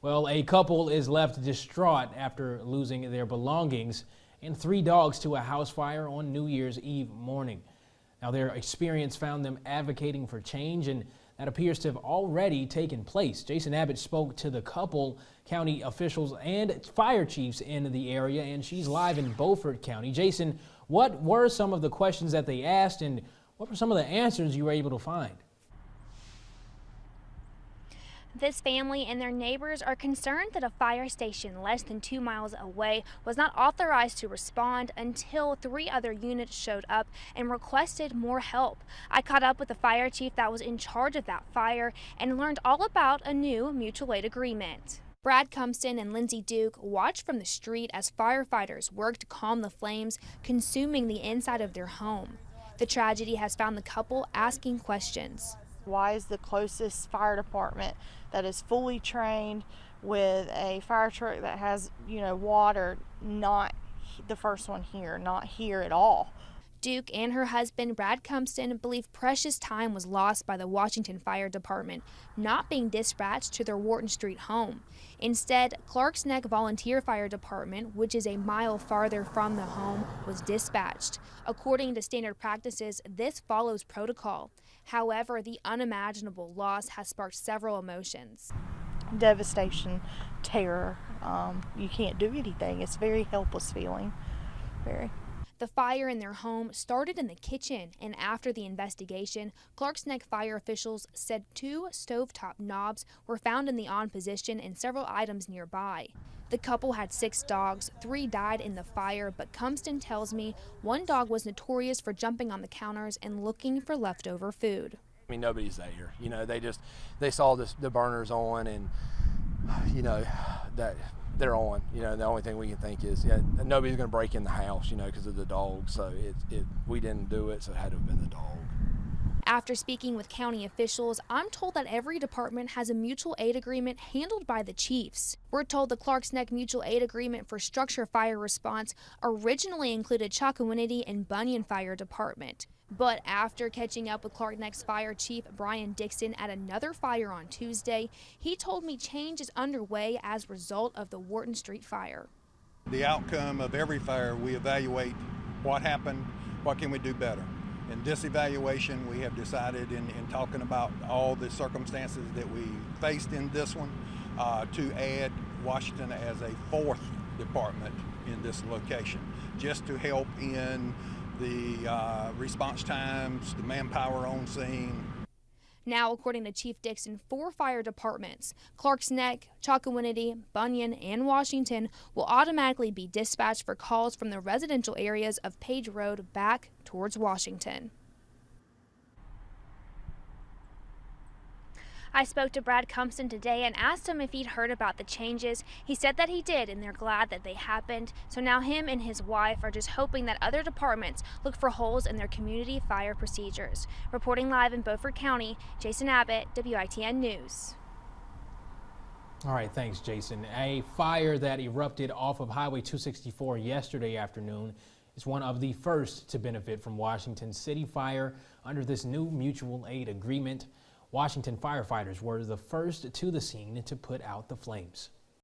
Well, a couple is left distraught after losing their belongings and 3 dogs to a house fire on New Year's Eve morning. Now, their experience found them advocating for change, and that appears to have already taken place. Jason Abbott spoke to the couple, county officials, and fire chiefs in the area, and she's live in Beaufort County. Jason, what were some of the questions that they asked, and what were some of the answers you were able to find? This family and their neighbors are concerned that a fire station less than 2 miles away was not authorized to respond until 3 other units showed up and requested more help. I caught up with the fire chief that was in charge of that fire and learned all about a new mutual aid agreement. Brad Cumpston and Lindsay Duke watched from the street as firefighters worked to calm the flames consuming the inside of their home. The tragedy has found the couple asking questions. Why is the closest fire department that is fully trained with a fire truck that has, water, not the first one here, not here at all? Duke and her husband, Brad Cumpston, believe precious time was lost by the Washington Fire Department not being dispatched to their Wharton Street home. Instead, Clarks Neck Volunteer Fire Department, which is a mile farther from the home, was dispatched. According to standard practices, this follows protocol. However, the unimaginable loss has sparked several emotions. Devastation, terror. You can't do anything. It's a very helpless feeling. Very. The fire in their home started in the kitchen, and after the investigation, Clarks Neck fire officials said 2 stovetop knobs were found in the on position and several items nearby. The couple had 6 dogs, 3 died in the fire, but Cumpston tells me 1 dog was notorious for jumping on the counters and looking for leftover food. I mean, nobody's there. They saw the burners on, and that they're on. The only thing we can think is, nobody's going to break in the house, because of the dogs. So we didn't do it, so it had to have been the dog. After speaking with county officials, I'm told that every department has a mutual aid agreement handled by the chiefs. We're told the Clarks Neck Mutual Aid Agreement for Structure Fire Response originally included Chocowinity and Bunyan Fire Department. But after catching up with Clarks Neck's Fire Chief Brian Dixon at another fire on Tuesday, he told me change is underway as a result of the Wharton Street fire. The outcome of every fire, we evaluate what happened, what can we do better. In this evaluation, we have decided in talking about all the circumstances that we faced in this one to add Washington as a 4th department in this location, just to help in the response times, the manpower on scene. Now, according to Chief Dixon, 4 fire departments, Clarks Neck, Chocowinity, Bunyan, and Washington, will automatically be dispatched for calls from the residential areas of Page Road back towards Washington. I spoke to Brad Cumpston today and asked him if he'd heard about the changes. He said that he did, and they're glad that they happened. So now him and his wife are just hoping that other departments look for holes in their community fire procedures. Reporting live in Beaufort County, Jason Abbott, WITN News. All right, thanks, Jason. A fire that erupted off of Highway 264 yesterday afternoon is one of the first to benefit from Washington City Fire under this new mutual aid agreement. Washington firefighters were the first to the scene to put out the flames.